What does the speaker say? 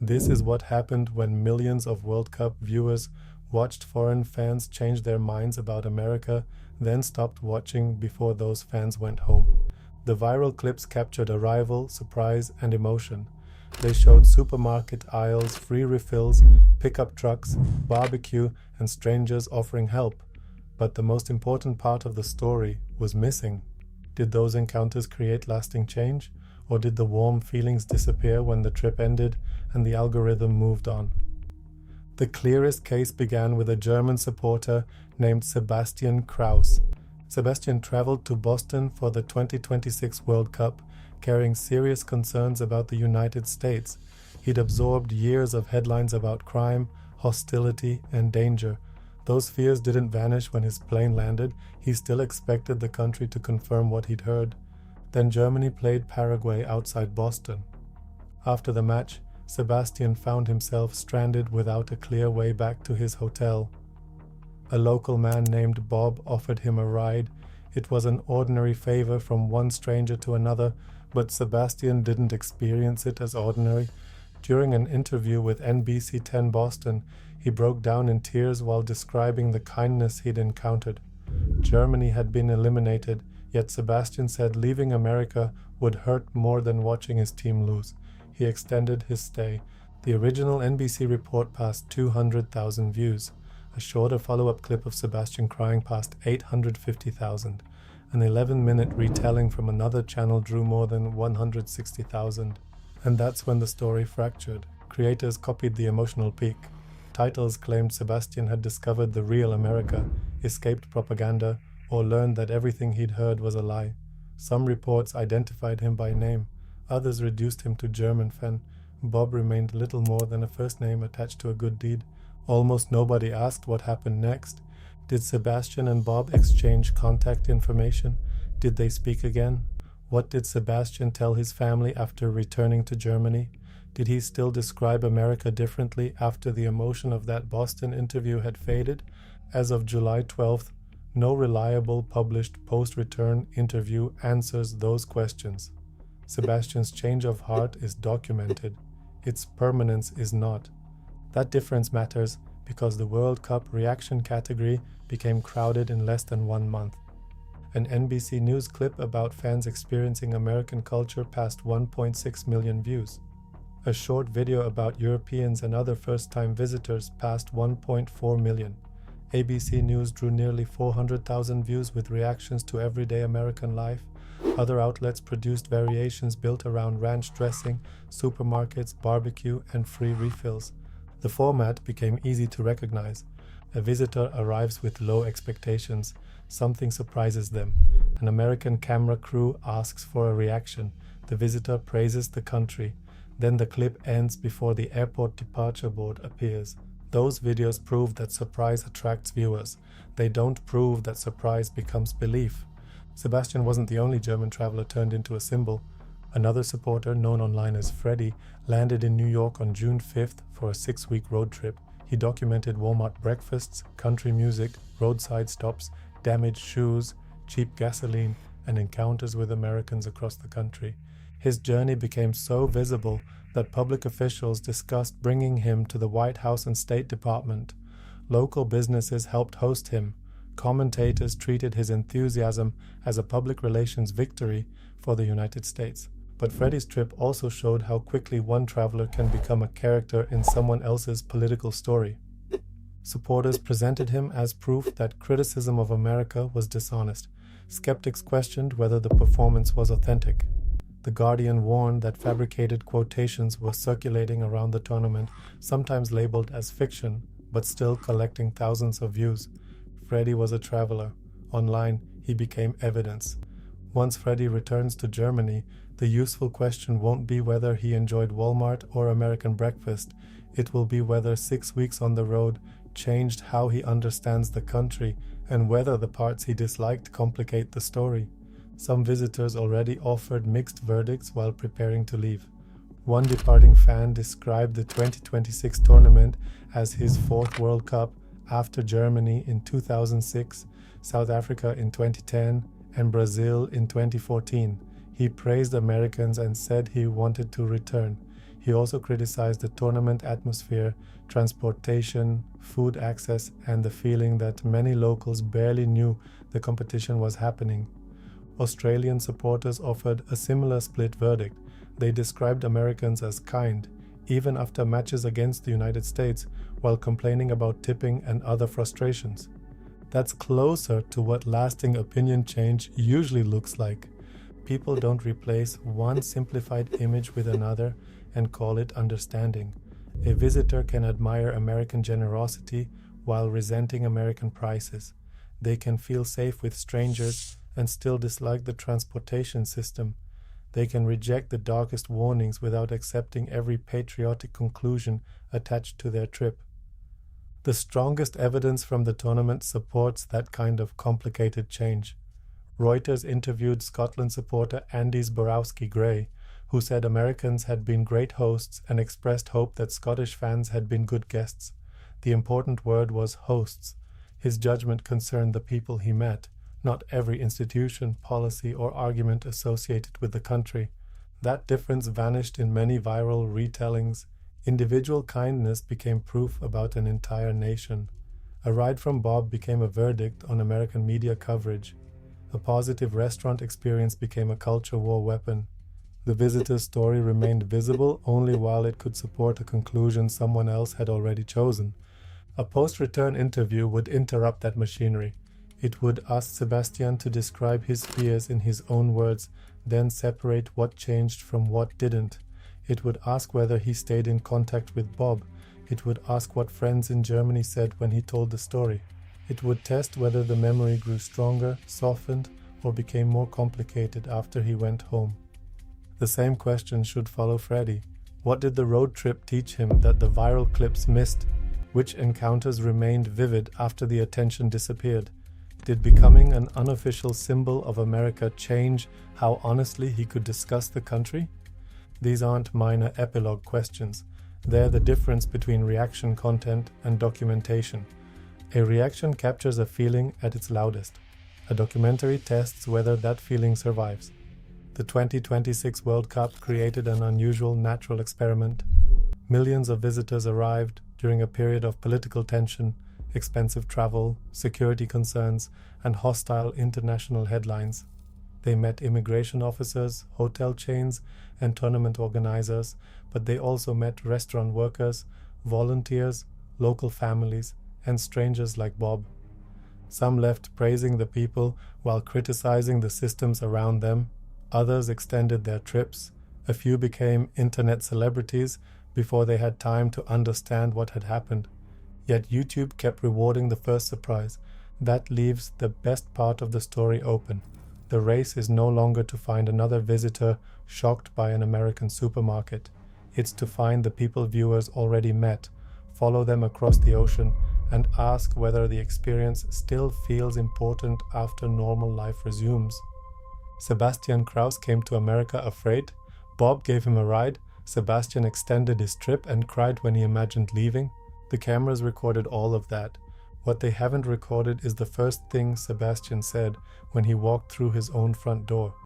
This is what happened when millions of World Cup viewers watched foreign fans change their minds about America, then stopped watching before those fans went home. The viral clips captured arrival, surprise, and emotion. They showed supermarket aisles, free refills, pickup trucks, barbecue, and strangers offering help. But the most important part of the story was missing. Did those encounters create lasting change, or did the warm feelings disappear when the trip ended and the algorithm moved on? The clearest case began with a German supporter named Sebastian Kraus. Sebastian traveled to Boston for the 2026 World Cup, carrying serious concerns about the United States. He'd absorbed years of headlines about crime, hostility, and danger. Those fears didn't vanish when his plane landed. He still expected the country to confirm what he'd heard. Then Germany played Paraguay outside Boston. After the match, Sebastian found himself stranded without a clear way back to his hotel. A local man named Bob offered him a ride. It was an ordinary favor from one stranger to another, but Sebastian didn't experience it as ordinary. During an interview with NBC 10 Boston, he broke down in tears while describing the kindness he'd encountered. Germany had been eliminated, yet Sebastian said leaving America would hurt more than watching his team lose. He extended his stay. The original NBC report passed 200,000 views. A shorter follow-up clip of Sebastian crying passed 850,000. An 11-minute retelling from another channel drew more than 160,000. And that's when the story fractured. Creators copied the emotional peak. Titles claimed Sebastian had discovered the real America, escaped propaganda, or learned that everything he'd heard was a lie. Some reports identified him by name. Others reduced him to German fan. Bob remained little more than a first name attached to a good deed. Almost nobody asked what happened next. Did Sebastian and Bob exchange contact information? Did they speak again? What did Sebastian tell his family after returning to Germany? Did he still describe America differently after the emotion of that Boston interview had faded? As of July 12th, no reliable published post-return interview answers those questions. Sebastian's change of heart is documented. Its permanence is not. That difference matters because the World Cup reaction category became crowded in less than 1 month. An NBC News clip about fans experiencing American culture passed 1.6 million views. A short video about Europeans and other first-time visitors passed 1.4 million. ABC News drew nearly 400,000 views with reactions to everyday American life. Other outlets produced variations built around ranch dressing, supermarkets, barbecue, and free refills. The format became easy to recognize. A visitor arrives with low expectations. Something surprises them. An American camera crew asks for a reaction. The visitor praises the country. Then the clip ends before the airport departure board appears. Those videos prove that surprise attracts viewers. They don't prove that surprise becomes belief. Sebastian wasn't the only German traveler turned into a symbol. Another supporter, known online as Freddy, landed in New York on June 5th for a 6-week road trip. He documented Walmart breakfasts, country music, roadside stops, damaged shoes, cheap gasoline, and encounters with Americans across the country. His journey became so visible that public officials discussed bringing him to the White House and State Department. Local businesses helped host him. Commentators treated his enthusiasm as a public relations victory for the United States. But Freddy's trip also showed how quickly one traveler can become a character in someone else's political story. Supporters presented him as proof that criticism of America was dishonest. Skeptics questioned whether the performance was authentic. The Guardian warned that fabricated quotations were circulating around the tournament, sometimes labeled as fiction, but still collecting thousands of views. Freddy was a traveler. Online, he became evidence. Once Freddy returns to Germany, the useful question won't be whether he enjoyed Walmart or American breakfast. It will be whether 6 weeks on the road changed how he understands the country and whether the parts he disliked complicate the story. Some visitors already offered mixed verdicts while preparing to leave. One departing fan described the 2026 tournament as his 4th World Cup after Germany in 2006, South Africa in 2010, and Brazil in 2014. He praised Americans and said he wanted to return. He also criticized the tournament atmosphere, transportation, food access, and the feeling that many locals barely knew the competition was happening. Australian supporters offered a similar split verdict. They described Americans as kind, even after matches against the United States, while complaining about tipping and other frustrations. That's closer to what lasting opinion change usually looks like. People don't replace one simplified image with another and call it understanding. A visitor can admire American generosity while resenting American prices. They can feel safe with strangers and still dislike the transportation system. They can reject the darkest warnings without accepting every patriotic conclusion attached to their trip. The strongest evidence from the tournament supports that kind of complicated change. Reuters interviewed Scotland supporter Andy Zborowski-Gray, who said Americans had been great hosts and expressed hope that Scottish fans had been good guests. The important word was hosts. His judgment concerned the people he met, not every institution, policy, or argument associated with the country. That difference vanished in many viral retellings. Individual kindness became proof about an entire nation. A ride from Bob became a verdict on American media coverage. A positive restaurant experience became a culture war weapon. The visitor's story remained visible only while it could support a conclusion someone else had already chosen. A post-return interview would interrupt that machinery. It would ask Sebastian to describe his fears in his own words, then separate what changed from what didn't. It would ask whether he stayed in contact with Bob. It would ask what friends in Germany said when he told the story. It would test whether the memory grew stronger, softened, or became more complicated after he went home. The same question should follow Freddy. What did the road trip teach him that the viral clips missed? Which encounters remained vivid after the attention disappeared? Did becoming an unofficial symbol of America change how honestly he could discuss the country? These aren't minor epilogue questions. They're the difference between reaction content and documentation. A reaction captures a feeling at its loudest. A documentary tests whether that feeling survives. The 2026 World Cup created an unusual natural experiment. Millions of visitors arrived during a period of political tension, expensive travel, security concerns, and hostile international headlines. They met immigration officers, hotel chains, and tournament organizers, but they also met restaurant workers, volunteers, local families, and strangers like Bob. Some left praising the people while criticizing the systems around them. Others extended their trips. A few became internet celebrities before they had time to understand what had happened. Yet YouTube kept rewarding the first surprise. That leaves the best part of the story open. The race is no longer to find another visitor shocked by an American supermarket. It's to find the people viewers already met, follow them across the ocean, and ask whether the experience still feels important after normal life resumes. Sebastian Kraus came to America afraid. Bob gave him a ride. Sebastian extended his trip and cried when he imagined leaving. The cameras recorded all of that. What they haven't recorded is the first thing Sebastian said when he walked through his own front door.